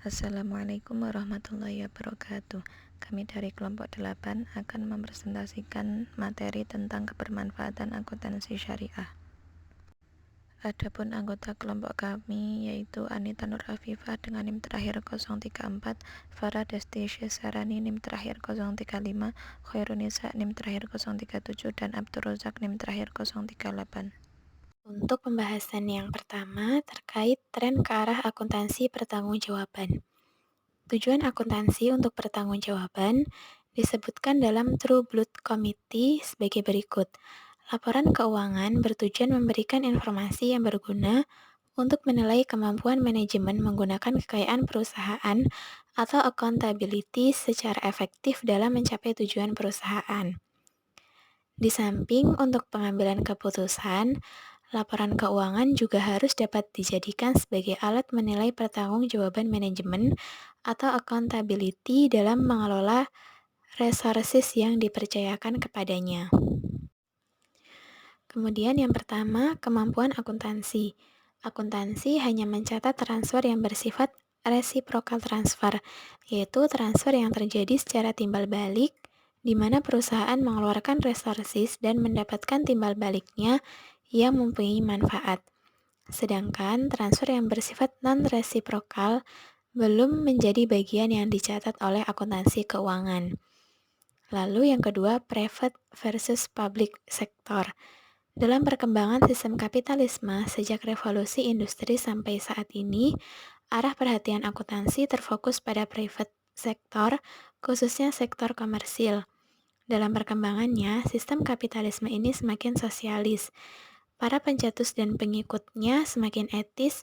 Assalamualaikum warahmatullahi wabarakatuh. Kami dari kelompok 8 akan mempresentasikan materi tentang kebermanfaatan akuntansi syariah. Adapun anggota kelompok kami yaitu Anita Nur Afifah dengan NIM terakhir 034, Farah Desti Syesarani NIM terakhir 035, Khairunisa NIM terakhir 037, dan Abdur Rozak NIM terakhir 038. Untuk pembahasan yang pertama terkait tren ke arah akuntansi pertanggungjawaban. Tujuan akuntansi untuk pertanggungjawaban disebutkan dalam True Blood Committee sebagai berikut. Laporan keuangan bertujuan memberikan informasi yang berguna untuk menilai kemampuan manajemen menggunakan kekayaan perusahaan atau accountability secara efektif dalam mencapai tujuan perusahaan. Di samping untuk pengambilan keputusan, laporan keuangan juga harus dapat dijadikan sebagai alat menilai pertanggungjawaban manajemen atau accountability dalam mengelola resources yang dipercayakan kepadanya. Kemudian yang pertama, kemampuan akuntansi. Akuntansi hanya mencatat transfer yang bersifat reciprocal transfer, yaitu transfer yang terjadi secara timbal balik, di mana perusahaan mengeluarkan resources dan mendapatkan timbal baliknya yang mempunyai manfaat. Sedangkan transfer yang bersifat non-reciprocal belum menjadi bagian yang dicatat oleh akuntansi keuangan. Lalu yang kedua, private versus public sector. Dalam perkembangan sistem kapitalisme sejak revolusi industri sampai saat ini, arah perhatian akuntansi terfokus pada private sector, khususnya sektor komersil. Dalam perkembangannya, sistem kapitalisme ini semakin sosialis. Para pencetus dan pengikutnya semakin etis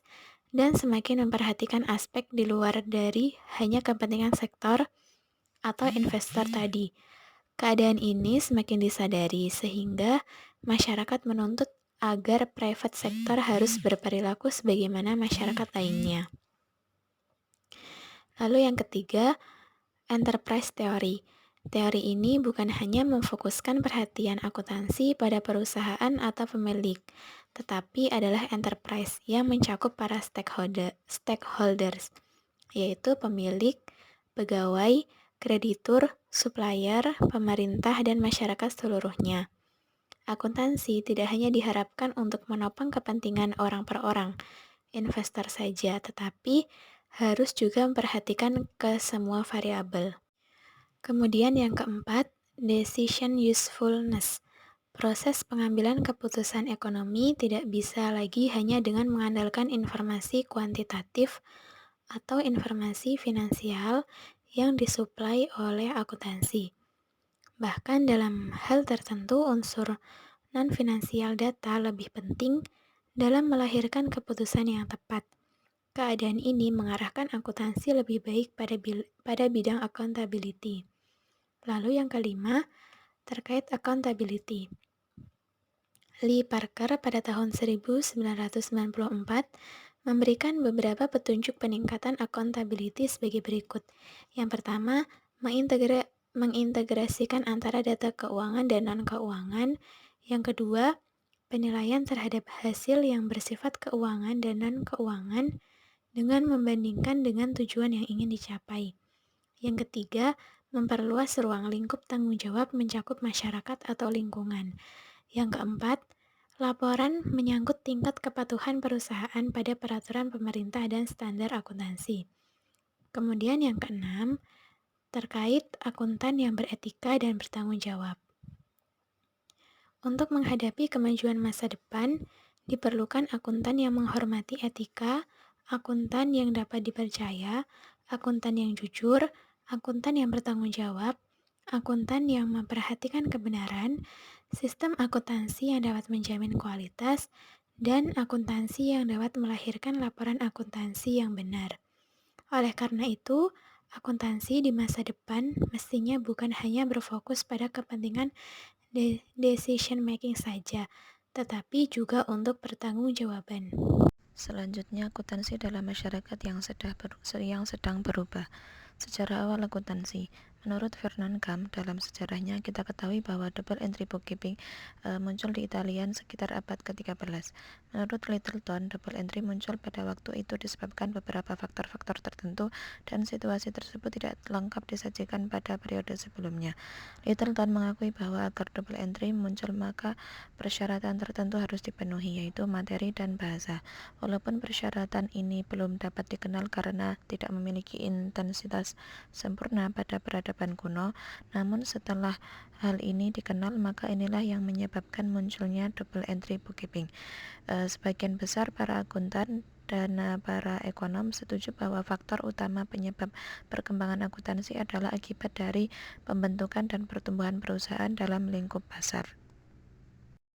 dan semakin memperhatikan aspek di luar dari hanya kepentingan sektor atau investor tadi. Keadaan ini semakin disadari sehingga masyarakat menuntut agar private sector harus berperilaku sebagaimana masyarakat lainnya. Lalu yang ketiga, enterprise theory. Teori ini bukan hanya memfokuskan perhatian akuntansi pada perusahaan atau pemilik, tetapi adalah enterprise yang mencakup para stakeholders, yaitu pemilik, pegawai, kreditur, supplier, pemerintah, dan masyarakat seluruhnya. Akuntansi tidak hanya diharapkan untuk menopang kepentingan orang per orang, investor saja, tetapi harus juga memperhatikan ke semua variabel. Kemudian yang keempat, decision usefulness. Proses pengambilan keputusan ekonomi tidak bisa lagi hanya dengan mengandalkan informasi kuantitatif atau informasi finansial yang disuplai oleh akuntansi. Bahkan dalam hal tertentu unsur non-finansial data lebih penting dalam melahirkan keputusan yang tepat. Keadaan ini mengarahkan akuntansi lebih baik pada bidang accountability. Lalu yang kelima, terkait accountability. Lee Parker pada tahun 1994 memberikan beberapa petunjuk peningkatan accountability sebagai berikut. Yang pertama, mengintegrasikan antara data keuangan dan non-keuangan. Yang kedua, penilaian terhadap hasil yang bersifat keuangan dan non-keuangan dengan membandingkan dengan tujuan yang ingin dicapai. Yang ketiga, memperluas ruang lingkup tanggung jawab mencakup masyarakat atau lingkungan. Yang keempat, laporan menyangkut tingkat kepatuhan perusahaan pada peraturan pemerintah dan standar akuntansi. Kemudian yang keenam, terkait akuntan yang beretika dan bertanggung jawab. Untuk menghadapi kemajuan masa depan, diperlukan akuntan yang menghormati etika, akuntan yang dapat dipercaya, akuntan yang jujur, akuntan yang bertanggung jawab, akuntan yang memperhatikan kebenaran, sistem akuntansi yang dapat menjamin kualitas, dan akuntansi yang dapat melahirkan laporan akuntansi yang benar. Oleh karena itu, akuntansi di masa depan mestinya bukan hanya berfokus pada kepentingan decision making saja, tetapi juga untuk pertanggungjawaban. Selanjutnya, akuntansi dalam masyarakat yang sedang berubah. Secara awal akuntansi Menurut Fernand Camp, dalam sejarahnya kita ketahui bahwa double entry bookkeeping muncul di Italia sekitar abad ke-13. Menurut Littleton, double entry muncul pada waktu itu disebabkan beberapa faktor-faktor tertentu dan situasi tersebut tidak lengkap disajikan pada periode sebelumnya. Littleton mengakui bahwa agar double entry muncul maka persyaratan tertentu harus dipenuhi, yaitu materi dan bahasa. Walaupun persyaratan ini belum dapat dikenal karena tidak memiliki intensitas sempurna pada peradaban kuno, namun setelah hal ini dikenal maka inilah yang menyebabkan munculnya double entry bookkeeping. Sebagian besar para akuntan dan para ekonom setuju bahwa faktor utama penyebab perkembangan akuntansi adalah akibat dari pembentukan dan pertumbuhan perusahaan dalam lingkup pasar.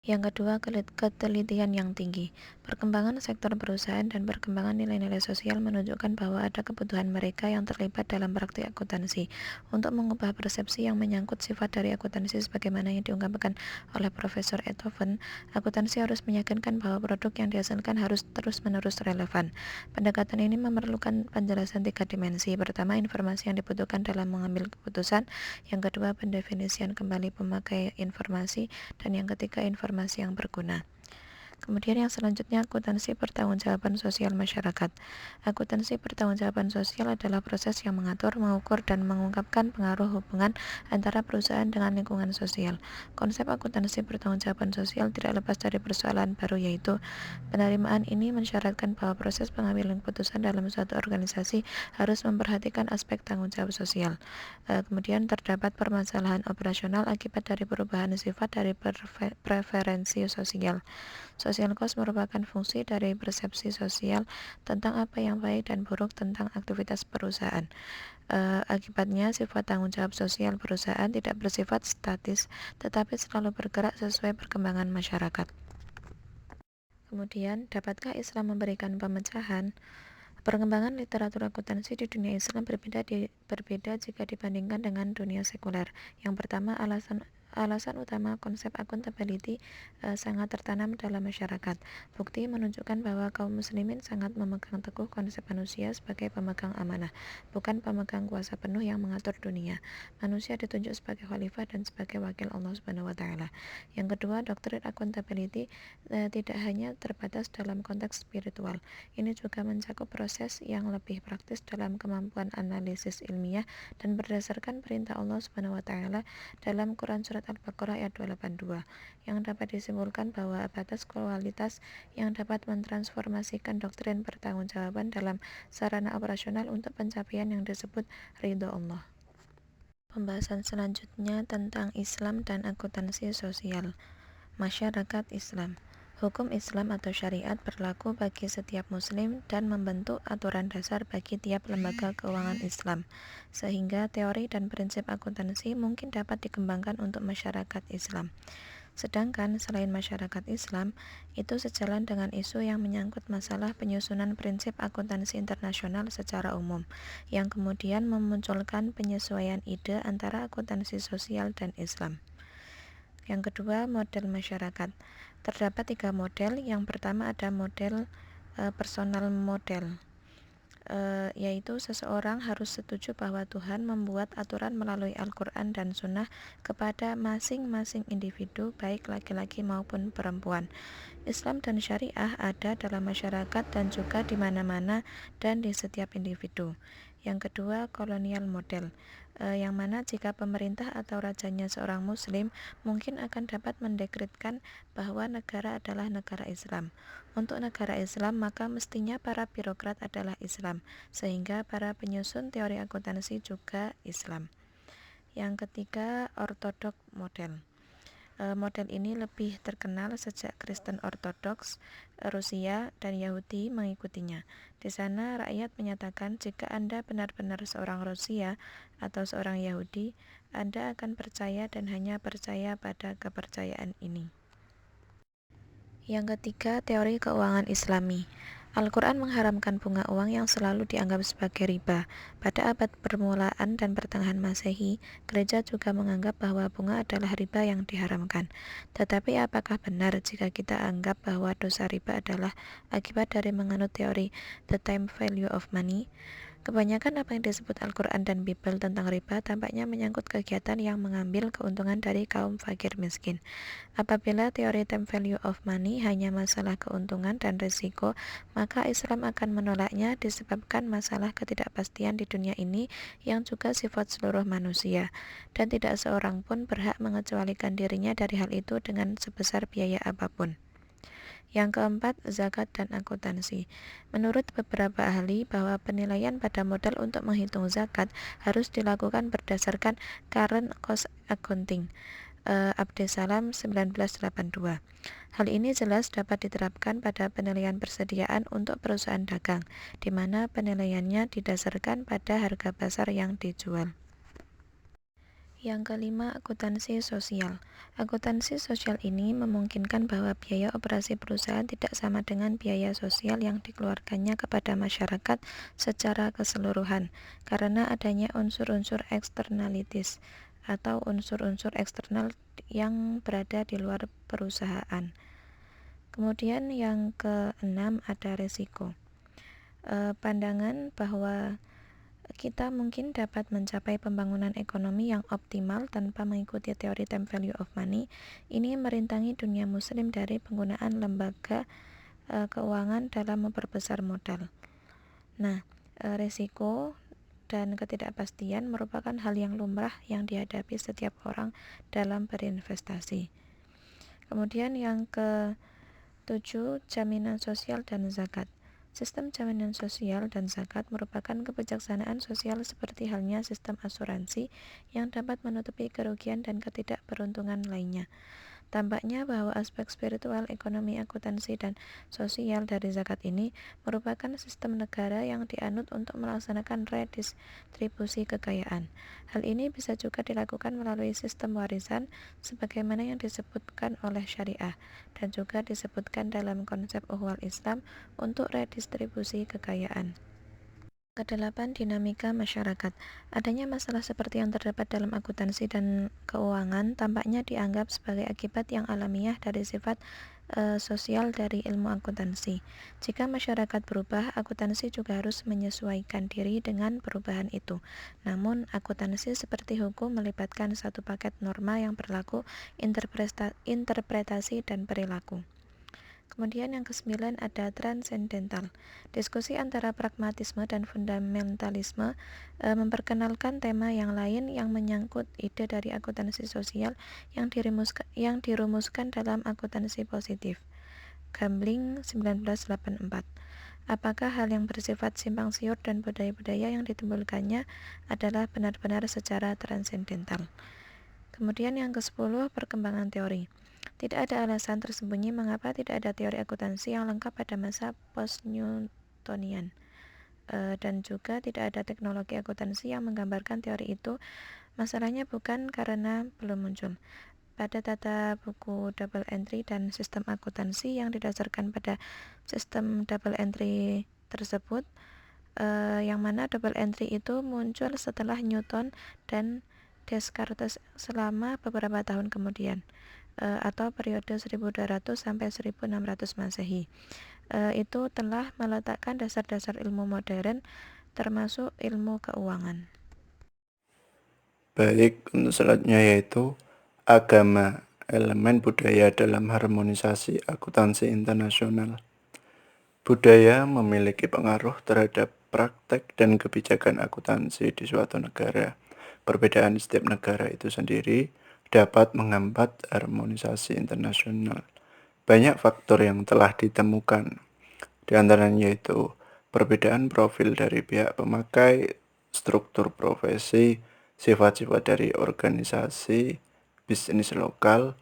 Yang kedua, ketelitian yang tinggi. Perkembangan sektor perusahaan dan perkembangan nilai-nilai sosial menunjukkan bahwa ada kebutuhan mereka yang terlibat dalam praktik akuntansi untuk mengubah persepsi yang menyangkut sifat dari akuntansi sebagaimana yang diungkapkan oleh Profesor Ethoven. Akuntansi harus meyakinkan bahwa produk yang dihasilkan harus terus-menerus relevan. Pendekatan ini memerlukan penjelasan 3 dimensi. Pertama, informasi yang dibutuhkan dalam mengambil keputusan. Yang kedua, pendefinisian kembali pemakai informasi. Dan yang ketiga, informasi yang berguna. Kemudian yang selanjutnya, akuntansi pertanggungjawaban sosial masyarakat. Akuntansi pertanggungjawaban sosial adalah proses yang mengatur, mengukur, dan mengungkapkan pengaruh hubungan antara perusahaan dengan lingkungan sosial. Konsep akuntansi pertanggungjawaban sosial tidak lepas dari persoalan baru, yaitu penerimaan ini mensyaratkan bahwa proses pengambilan keputusan dalam suatu organisasi harus memperhatikan aspek tanggung jawab sosial. Kemudian terdapat permasalahan operasional akibat dari perubahan sifat dari preferensi sosial. Social cost merupakan fungsi dari persepsi sosial tentang apa yang baik dan buruk tentang aktivitas perusahaan. Akibatnya, sifat tanggung jawab sosial perusahaan tidak bersifat statis, tetapi selalu bergerak sesuai perkembangan masyarakat. Kemudian, dapatkah Islam memberikan pemecahan? Perkembangan literatur akuntansi di dunia Islam berbeda jika dibandingkan dengan dunia sekuler. Yang pertama, alasan utama konsep accountability sangat tertanam dalam masyarakat. Bukti menunjukkan bahwa kaum muslimin sangat memegang teguh konsep manusia sebagai pemegang amanah, bukan pemegang kuasa penuh yang mengatur dunia. Manusia ditunjuk sebagai khalifah dan sebagai wakil Allah Subhanahu wa taala. Yang kedua, doktrin accountability tidak hanya terbatas dalam konteks spiritual. Ini juga mencakup proses yang lebih praktis dalam kemampuan analisis ilmiah dan berdasarkan perintah Allah Subhanahu wa taala dalam Quran Surat Al-Baqarah ayat 282, yang dapat disimpulkan bahwa batas kualitas yang dapat mentransformasikan doktrin pertanggungjawaban dalam sarana operasional untuk pencapaian yang disebut ridho Allah. Pembahasan selanjutnya tentang Islam dan akuntansi sosial. Masyarakat Islam. Hukum Islam atau syariat berlaku bagi setiap muslim dan membentuk aturan dasar bagi tiap lembaga keuangan Islam, sehingga teori dan prinsip akuntansi mungkin dapat dikembangkan untuk masyarakat Islam. Sedangkan selain masyarakat Islam, itu sejalan dengan isu yang menyangkut masalah penyusunan prinsip akuntansi internasional secara umum, yang kemudian memunculkan penyesuaian ide antara akuntansi sosial dan Islam. Yang kedua, model masyarakat. Terdapat 3 model. Yang pertama ada model personal model, yaitu seseorang harus setuju bahwa Tuhan membuat aturan melalui Al-Quran dan Sunnah kepada masing-masing individu, baik laki-laki maupun perempuan. Islam dan syariah ada dalam masyarakat dan juga di mana-mana dan di setiap individu. Yang kedua, kolonial model, yang mana jika pemerintah atau rajanya seorang muslim, mungkin akan dapat mendekretkan bahwa negara adalah negara Islam. Untuk negara Islam, maka mestinya para birokrat adalah Islam, sehingga para penyusun teori akuntansi juga Islam. Yang ketiga, ortodok model. Model ini lebih terkenal sejak Kristen Ortodoks, Rusia, dan Yahudi mengikutinya. Di sana rakyat menyatakan jika Anda benar-benar seorang Rusia atau seorang Yahudi, Anda akan percaya dan hanya percaya pada kepercayaan ini. Yang ketiga, teori keuangan Islami. Al-Quran mengharamkan bunga uang yang selalu dianggap sebagai riba. Pada abad permulaan dan pertengahan Masehi, gereja juga menganggap bahwa bunga adalah riba yang diharamkan. Tetapi apakah benar jika kita anggap bahwa dosa riba adalah akibat dari menganut teori the time value of money? Kebanyakan apa yang disebut Al-Quran dan Bible tentang riba tampaknya menyangkut kegiatan yang mengambil keuntungan dari kaum fakir miskin. Apabila teori time value of money hanya masalah keuntungan dan risiko, maka Islam akan menolaknya disebabkan masalah ketidakpastian di dunia ini yang juga sifat seluruh manusia, dan tidak seorang pun berhak mengecualikan dirinya dari hal itu dengan sebesar biaya apapun. Yang keempat, zakat dan akuntansi. Menurut beberapa ahli, bahwa penilaian pada modal untuk menghitung zakat harus dilakukan berdasarkan current cost accounting. Abdesalam 1982. Hal ini jelas dapat diterapkan pada penilaian persediaan untuk perusahaan dagang, di mana penilaiannya didasarkan pada harga pasar yang dijual. Yang kelima, akuntansi sosial. Akuntansi sosial ini memungkinkan bahwa biaya operasi perusahaan tidak sama dengan biaya sosial yang dikeluarkannya kepada masyarakat secara keseluruhan, karena adanya unsur-unsur externalities atau unsur-unsur eksternal yang berada di luar perusahaan. Kemudian yang keenam ada risiko. Pandangan bahwa kita mungkin dapat mencapai pembangunan ekonomi yang optimal tanpa mengikuti teori time value of money. Ini merintangi dunia muslim dari penggunaan lembaga keuangan dalam memperbesar modal. Nah, risiko dan ketidakpastian merupakan hal yang lumrah yang dihadapi setiap orang dalam berinvestasi. Kemudian yang ke-7, jaminan sosial dan zakat. Sistem jaminan sosial dan zakat merupakan kebijaksanaan sosial seperti halnya sistem asuransi yang dapat menutupi kerugian dan ketidakberuntungan lainnya. Tampaknya bahwa aspek spiritual, ekonomi, akuntansi, dan sosial dari zakat ini merupakan sistem negara yang dianut untuk melaksanakan redistribusi kekayaan. Hal ini bisa juga dilakukan melalui sistem warisan sebagaimana yang disebutkan oleh syariah dan juga disebutkan dalam konsep uhwal Islam untuk redistribusi kekayaan. Kedelapan, dinamika masyarakat. Adanya masalah seperti yang terdapat dalam akuntansi dan keuangan tampaknya dianggap sebagai akibat yang alamiah dari sifat sosial dari ilmu akuntansi. Jika masyarakat berubah, akuntansi juga harus menyesuaikan diri dengan perubahan itu. Namun, akuntansi seperti hukum melibatkan satu paket norma yang berlaku, interpretasi dan perilaku. Kemudian yang ke-9 ada transendental. Diskusi antara pragmatisme dan fundamentalisme memperkenalkan tema yang lain yang menyangkut ide dari akuntansi sosial yang dirumuskan dalam akuntansi positif. Gambling 1984. Apakah hal yang bersifat simpang siur dan budaya-budaya yang ditimbulkannya adalah benar-benar secara transendental? Kemudian yang ke-10, perkembangan teori. Tidak ada alasan tersembunyi mengapa tidak ada teori akuntansi yang lengkap pada masa post-Newtonian, dan juga tidak ada teknologi akuntansi yang menggambarkan teori itu. Masalahnya bukan karena belum muncul. Pada tata buku double entry dan sistem akuntansi yang didasarkan pada sistem double entry tersebut, yang mana double entry itu muncul setelah Newton dan Descartes selama beberapa tahun kemudian, atau periode 1200 sampai 1600 Masehi. Itu telah meletakkan dasar-dasar ilmu modern termasuk ilmu keuangan. Baik, untuk selanjutnya yaitu agama, elemen budaya dalam harmonisasi akuntansi internasional. Budaya memiliki pengaruh terhadap praktek dan kebijakan akuntansi di suatu negara. Perbedaan di setiap negara itu sendiri dapat menghambat harmonisasi internasional. Banyak faktor yang telah ditemukan, di antaranya yaitu perbedaan profil dari pihak pemakai, struktur profesi, sifat-sifat dari organisasi, bisnis lokal,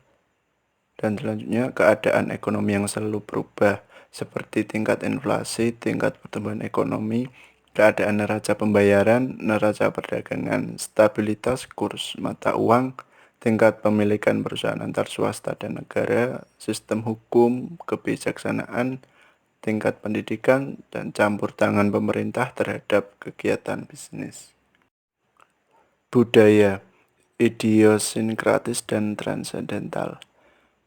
dan selanjutnya keadaan ekonomi yang selalu berubah, seperti tingkat inflasi, tingkat pertumbuhan ekonomi, keadaan neraca pembayaran, neraca perdagangan, stabilitas kurs mata uang, tingkat pemilikan perusahaan antar swasta dan negara, sistem hukum, kebijaksanaan, tingkat pendidikan, dan campur tangan pemerintah terhadap kegiatan bisnis. Budaya, idiosinkratis dan transendental.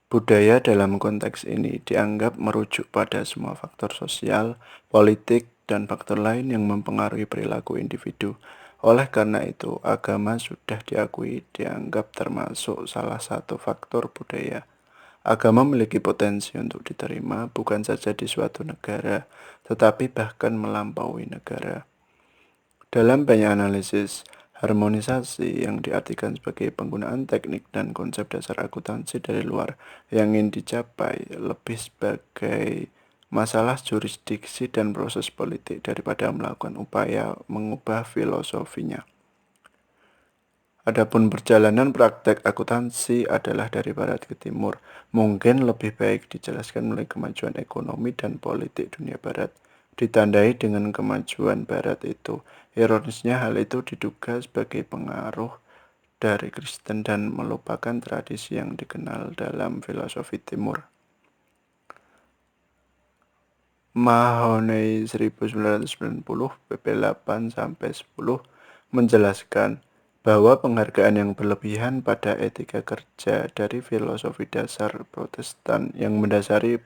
Budaya dalam konteks ini dianggap merujuk pada semua faktor sosial, politik, dan faktor lain yang mempengaruhi perilaku individu. Oleh karena itu, agama sudah dianggap termasuk salah satu faktor budaya. Agama memiliki potensi untuk diterima bukan saja di suatu negara, tetapi bahkan melampaui negara. Dalam banyak analisis, harmonisasi yang diartikan sebagai penggunaan teknik dan konsep dasar akuntansi dari luar yang ingin dicapai lebih sebagai masalah jurisdiksi dan proses politik daripada melakukan upaya mengubah filosofinya. Adapun perjalanan praktek akuntansi adalah dari barat ke timur. Mungkin lebih baik dijelaskan melalui kemajuan ekonomi dan politik dunia barat. Ditandai dengan kemajuan barat itu. Ironisnya hal itu diduga sebagai pengaruh dari Kristen dan melupakan tradisi yang dikenal dalam filosofi timur. Mahoney 1990 pp 8-10 menjelaskan bahwa penghargaan yang berlebihan pada etika kerja dari filosofi dasar Protestan yang mendasari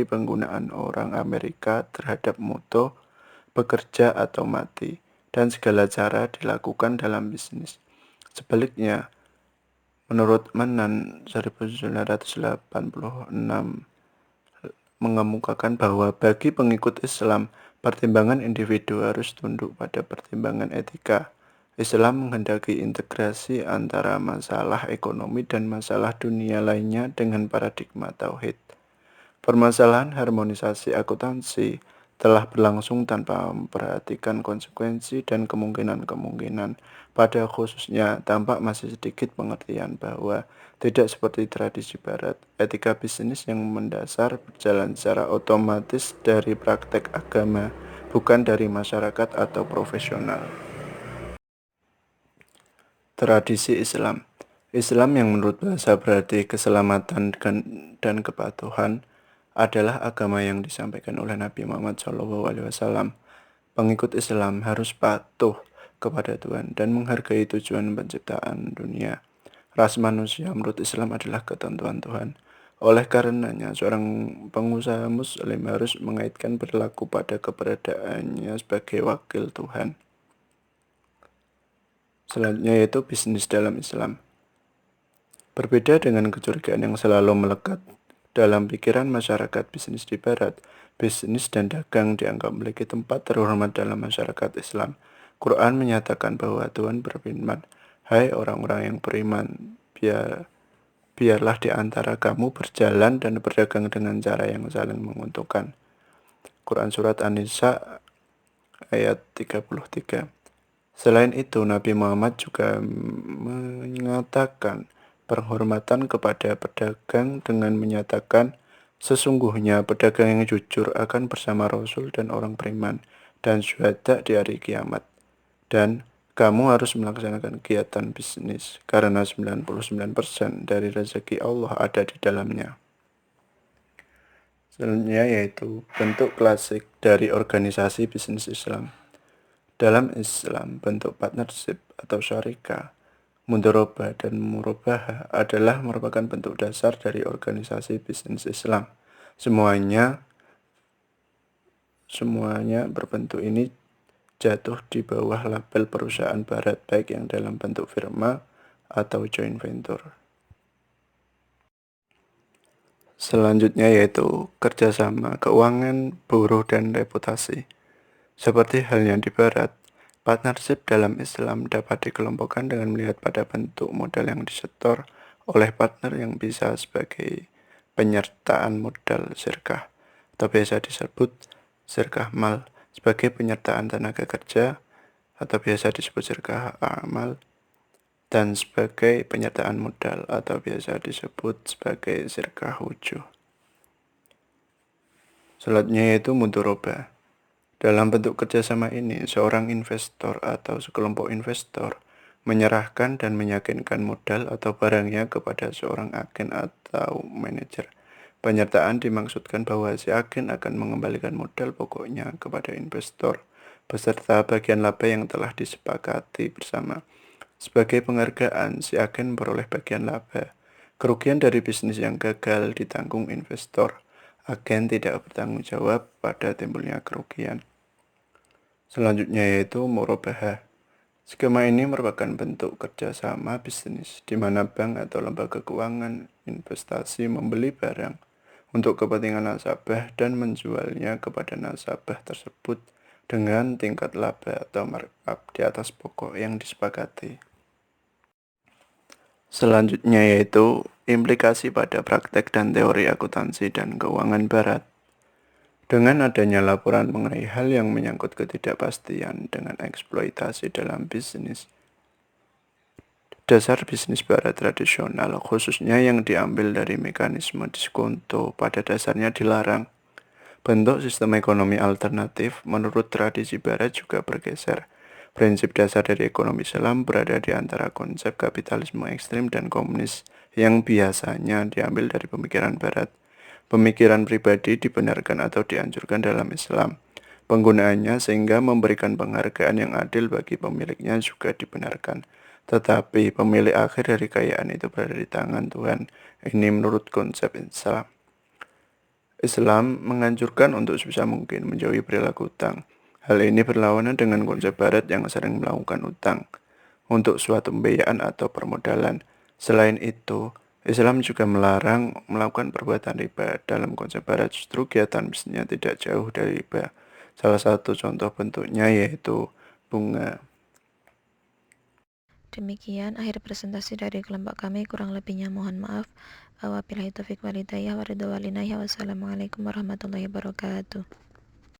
penggunaan orang Amerika terhadap moto bekerja atau mati dan segala cara dilakukan dalam bisnis. Sebaliknya, menurut Menan 1986 mengemukakan bahwa bagi pengikut Islam, pertimbangan individu harus tunduk pada pertimbangan etika. Islam menghendaki integrasi antara masalah ekonomi dan masalah dunia lainnya dengan paradigma tauhid. Permasalahan harmonisasi akuntansi telah berlangsung tanpa memperhatikan konsekuensi dan kemungkinan-kemungkinan. Pada khususnya, tampak masih sedikit pengertian bahwa tidak seperti tradisi barat, etika bisnis yang mendasar berjalan secara otomatis dari praktek agama, bukan dari masyarakat atau profesional. Tradisi Islam. Islam yang menurut bahasa berarti keselamatan dan kepatuhan adalah agama yang disampaikan oleh Nabi Muhammad SAW. Pengikut Islam harus patuh kepada Tuhan dan menghargai tujuan penciptaan dunia. Ras manusia menurut Islam adalah ketentuan Tuhan. Oleh karenanya, seorang pengusaha Muslim harus mengaitkan perilaku pada keberadaannya sebagai wakil Tuhan. Selanjutnya yaitu bisnis dalam Islam. Berbeda dengan kecurigaan yang selalu melekat dalam pikiran masyarakat bisnis di barat, bisnis dan dagang dianggap memiliki tempat terhormat dalam masyarakat Islam. Quran menyatakan bahwa Tuhan berfirman, "Hai orang-orang yang beriman, biarlah di antara kamu berjalan dan berdagang dengan cara yang saling menguntungkan." Quran Surat An-Nisa ayat 33. Selain itu, Nabi Muhammad juga mengatakan penghormatan kepada pedagang dengan menyatakan, sesungguhnya pedagang yang jujur akan bersama Rasul dan orang beriman dan syuhada di hari kiamat. Dan kamu harus melaksanakan kegiatan bisnis karena 99% dari rezeki Allah ada di dalamnya. Selanjutnya yaitu bentuk klasik dari organisasi bisnis Islam. Dalam Islam, bentuk partnership atau syarikah, mudharabah dan murabahah adalah merupakan bentuk dasar dari organisasi bisnis Islam. Semuanya berbentuk ini jatuh di bawah label perusahaan barat, baik yang dalam bentuk firma atau joint venture. Selanjutnya yaitu kerjasama, keuangan, buruh, dan reputasi. Seperti halnya di barat, partnership dalam Islam dapat dikelompokkan dengan melihat pada bentuk modal yang disetor oleh partner yang bisa sebagai penyertaan modal syirkah, atau biasa disebut syirkah mal, sebagai penyertaan tenaga kerja, atau biasa disebut syirkah amal, dan sebagai penyertaan modal, atau biasa disebut sebagai syirkah wujuh. Selanjutnya yaitu mudharabah. Dalam bentuk kerjasama ini, seorang investor atau sekelompok investor menyerahkan dan meyakinkan modal atau barangnya kepada seorang agen atau manajer. Penyertaan dimaksudkan bahwa si agen akan mengembalikan modal pokoknya kepada investor beserta bagian laba yang telah disepakati bersama. Sebagai penghargaan, si agen memperoleh bagian laba. Kerugian dari bisnis yang gagal ditanggung investor. agen tidak bertanggung jawab pada timbulnya kerugian. Selanjutnya yaitu murabahah. Skema ini merupakan bentuk kerjasama bisnis di mana bank atau lembaga keuangan investasi membeli barang untuk kepentingan nasabah dan menjualnya kepada nasabah tersebut dengan tingkat laba atau markup di atas pokok yang disepakati. Selanjutnya yaitu implikasi pada praktek dan teori akuntansi dan keuangan barat. Dengan adanya laporan mengenai hal yang menyangkut ketidakpastian dengan eksploitasi dalam bisnis, dasar bisnis barat tradisional, khususnya yang diambil dari mekanisme diskonto, pada dasarnya dilarang. Bentuk sistem ekonomi alternatif menurut tradisi barat juga bergeser. Prinsip dasar dari ekonomi Islam berada di antara konsep kapitalisme ekstrim dan komunis yang biasanya diambil dari pemikiran barat. Pemikiran pribadi dibenarkan atau dianjurkan dalam Islam. Penggunaannya sehingga memberikan penghargaan yang adil bagi pemiliknya juga dibenarkan. Tetapi pemilik akhir dari kekayaan itu berada di tangan Tuhan. Ini menurut konsep Islam. Islam menganjurkan untuk sebisa mungkin menjauhi perilaku utang. Hal ini berlawanan dengan konsep barat yang sering melakukan utang untuk suatu pembiayaan atau permodalan. Selain itu, Islam juga melarang melakukan perbuatan riba. Dalam konsep barat justru kegiatan bisnisnya tidak jauh dari riba. Salah satu contoh bentuknya yaitu bunga. Demikian akhir presentasi dari kelompok kami, kurang lebihnya mohon maaf. Wabillahi taufiq walhidayah. Wassalamualaikum warahmatullahi wabarakatuh.